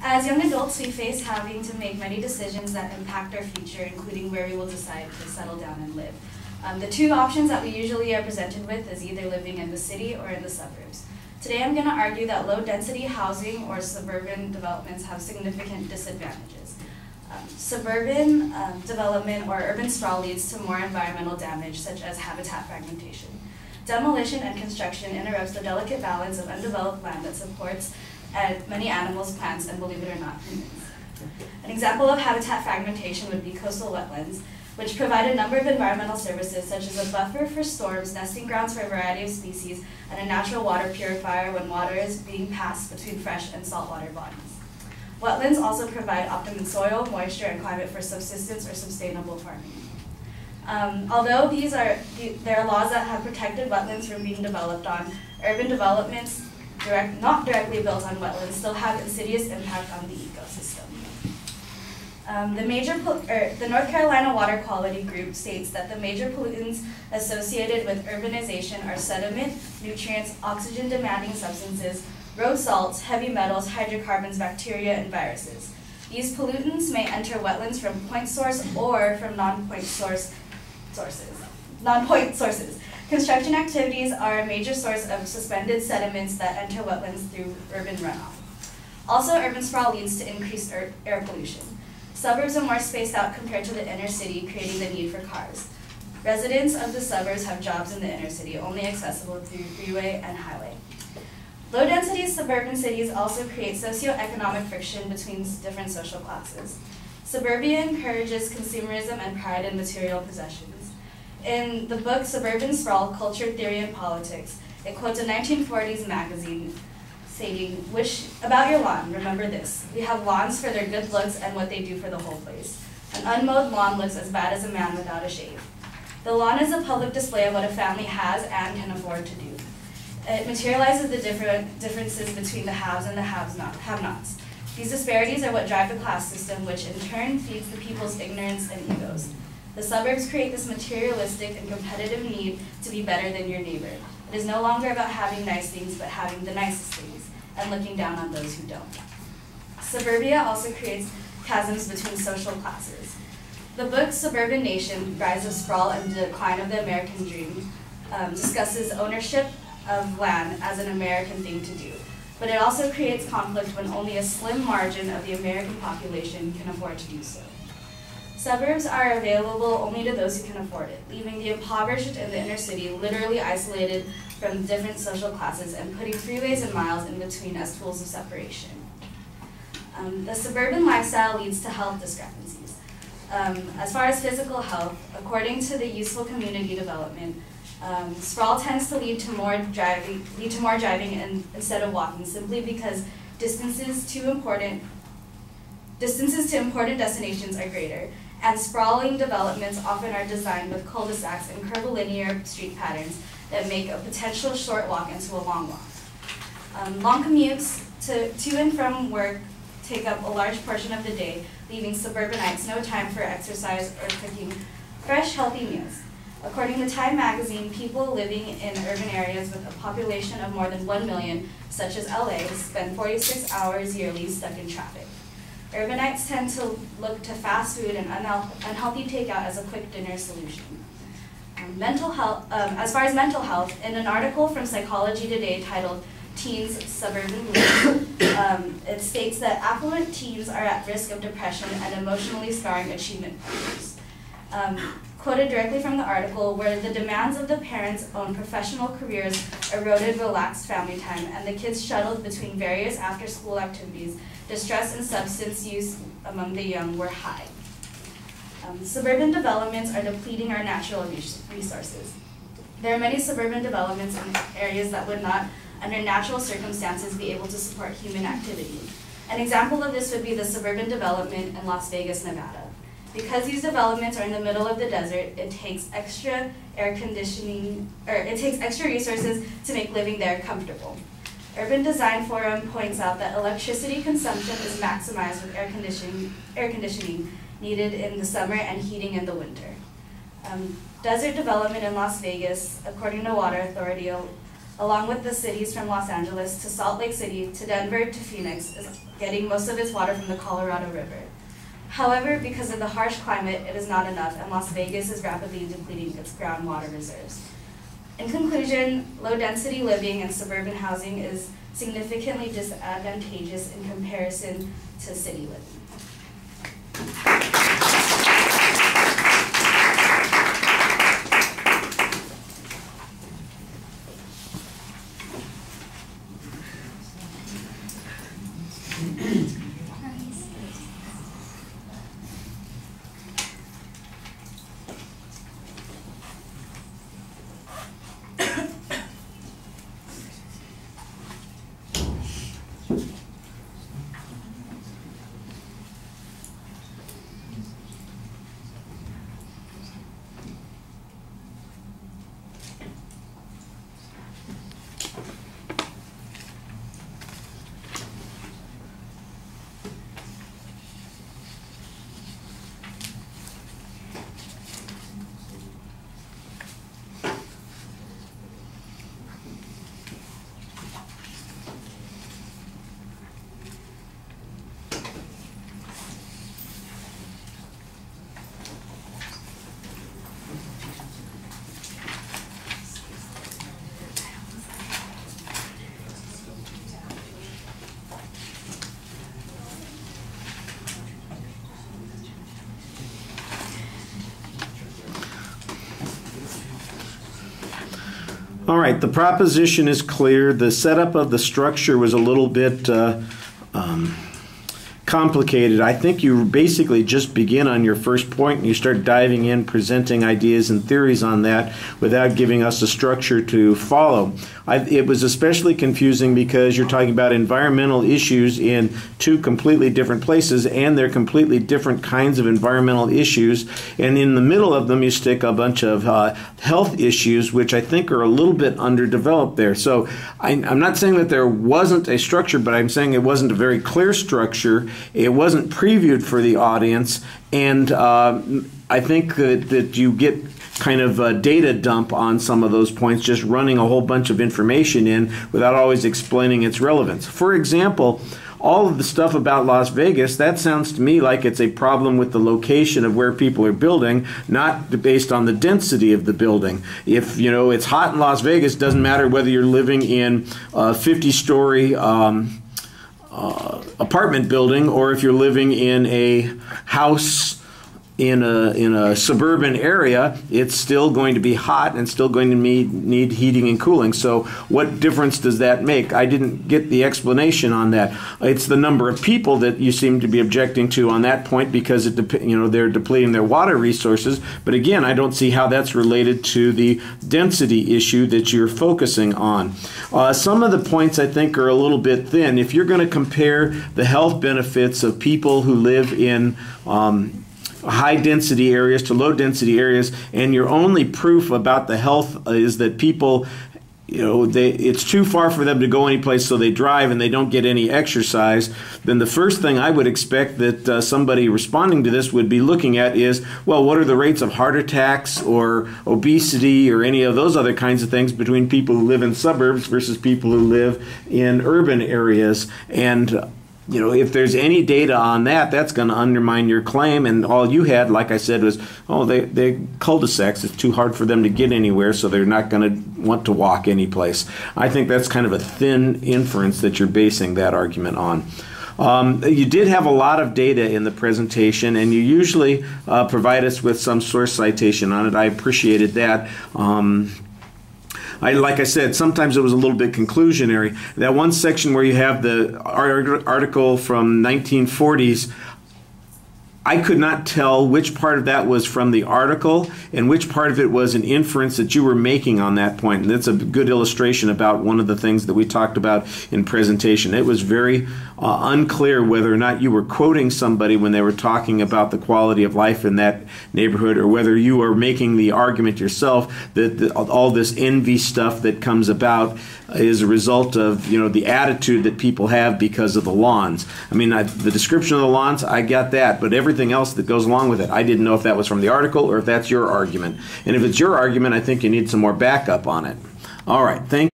As young adults, we face having to make many decisions that impact our future, including where we will decide to settle down and live. The two options that we usually are presented with is either living in the city or in the suburbs. Today I'm going to argue that low-density housing or suburban developments have significant disadvantages. Suburban development or urban sprawl leads to more environmental damage, such as habitat fragmentation. Demolition and construction interrupts the delicate balance of undeveloped land that supports many animals, plants, and believe it or not, humans. An example of habitat fragmentation would be coastal wetlands, which provide a number of environmental services such as a buffer for storms, nesting grounds for a variety of species, and a natural water purifier when water is being passed between fresh and saltwater bodies. Wetlands also provide optimum soil, moisture, and climate for subsistence or sustainable farming. Although there are laws that have protected wetlands from being developed on, urban developments not directly built on wetlands still have insidious impact on the ecosystem. The North Carolina Water Quality Group states that the major pollutants associated with urbanization are sediment, nutrients, oxygen-demanding substances, road salts, heavy metals, hydrocarbons, bacteria, and viruses. These pollutants may enter wetlands from point source or from non-point sources. Construction activities are a major source of suspended sediments that enter wetlands through urban runoff. Also, urban sprawl leads to increased air pollution. Suburbs are more spaced out compared to the inner city, creating the need for cars. Residents of the suburbs have jobs in the inner city, only accessible through freeway and highway. Low-density suburban cities also create socioeconomic friction between different social classes. Suburbia encourages consumerism and pride in material possessions. In the book Suburban Sprawl, Culture, Theory, and Politics, it quotes a 1940s magazine stating, about your lawn, remember this. We have lawns for their good looks and what they do for the whole place. An unmowed lawn looks as bad as a man without a shave. The lawn is a public display of what a family has and can afford to do. It materializes the differences between the haves and the have-nots. These disparities are what drive the class system, which in turn feeds the people's ignorance and egos. The suburbs create this materialistic and competitive need to be better than your neighbor. It is no longer about having nice things, but having the nicest things, and looking down on those who don't. Suburbia also creates chasms between social classes. The book Suburban Nation, Rise of Sprawl and Decline of the American Dream discusses ownership of land as an American thing to do, but it also creates conflict when only a slim margin of the American population can afford to do so. Suburbs are available only to those who can afford it, leaving the impoverished in the inner city literally isolated from different social classes and putting freeways and miles in between as tools of separation. The suburban lifestyle leads to health discrepancies. As far as physical health, according to the Useful Community Development, sprawl tends to lead to more driving instead of walking, simply because distances to important destinations are greater, and sprawling developments often are designed with cul-de-sacs and curvilinear street patterns that make a potential short walk into a long walk. Long commutes to and from work take up a large portion of the day, leaving suburbanites no time for exercise or cooking fresh, healthy meals. According to Time magazine, people living in urban areas with a population of more than 1 million, such as LA, spend 46 hours yearly stuck in traffic. Urbanites tend to look to fast food and unhealthy takeout as a quick dinner solution. As far as mental health, in an article from Psychology Today titled Teens Suburban Blues, it states that affluent teens are at risk of depression and emotionally scarring achievement pressures. Quoted directly from the article, where the demands of the parents' own professional careers eroded relaxed family time and the kids shuttled between various after-school activities, distress and substance use among the young were high. Suburban developments are depleting our natural resources. There are many suburban developments in areas that would not, under natural circumstances, be able to support human activity. An example of this would be the suburban development in Las Vegas, Nevada. Because these developments are in the middle of the desert, it takes extra resources to make living there comfortable. Urban Design Forum points out that electricity consumption is maximized with air conditioning needed in the summer and heating in the winter. Desert development in Las Vegas, according to Water Authority, along with the cities from Los Angeles to Salt Lake City to Denver to Phoenix, is getting most of its water from the Colorado River. However, because of the harsh climate, it is not enough, and Las Vegas is rapidly depleting its groundwater reserves. In conclusion, low-density living and suburban housing is significantly disadvantageous in comparison to city living. All right, the proposition is clear. The setup of the structure was a little bit complicated. I think you basically just begin on your first point and you start diving in, presenting ideas and theories on that without giving us a structure to follow. It was especially confusing because you're talking about environmental issues in two completely different places, and they're completely different kinds of environmental issues. And in the middle of them, you stick a bunch of health issues, which I think are a little bit underdeveloped there. So I'm not saying that there wasn't a structure, but I'm saying it wasn't a very clear structure. It wasn't previewed for the audience, and I think that you get kind of a data dump on some of those points, just running a whole bunch of information in without always explaining its relevance. For example, all of the stuff about Las Vegas, that sounds to me like it's a problem with the location of where people are building, not based on the density of the building. If, you know, it's hot in Las Vegas, doesn't matter whether you're living in a 50-story apartment building or if you're living in a house in a suburban area, it's still going to be hot and still going to need heating and cooling. So what difference does that make? I didn't get the explanation on that. It's the number of people that you seem to be objecting to on that point because they're depleting their water resources. But again, I don't see how that's related to the density issue that you're focusing on. Some of the points I think are a little bit thin. If you're going to compare the health benefits of people who live in high-density areas to low-density areas, and your only proof about the health is that people, it's too far for them to go anyplace, so they drive and they don't get any exercise, then the first thing I would expect that somebody responding to this would be looking at is, well, what are the rates of heart attacks or obesity or any of those other kinds of things between people who live in suburbs versus people who live in urban areas? And if there's any data on that, that's going to undermine your claim. And all you had, like I said, was, oh, they cul-de-sacs. It's too hard for them to get anywhere, so they're not going to want to walk any place. I think that's kind of a thin inference that you're basing that argument on. You did have a lot of data in the presentation, and you usually provide us with some source citation on it. I appreciated that. Like I said, sometimes it was a little bit conclusionary. That one section where you have the article from 1940s, I could not tell which part of that was from the article and which part of it was an inference that you were making on that point. And that's a good illustration about one of the things that we talked about in presentation. It was very unclear whether or not you were quoting somebody when they were talking about the quality of life in that neighborhood, or whether you were making the argument yourself that all this envy stuff that comes about is a result of the attitude that people have because of the lawns. I mean, the description of the lawns, I got that, but everything else that goes along with it, I didn't know if that was from the article or if that's your argument. And if it's your argument, I think you need some more backup on it. All right, thank you.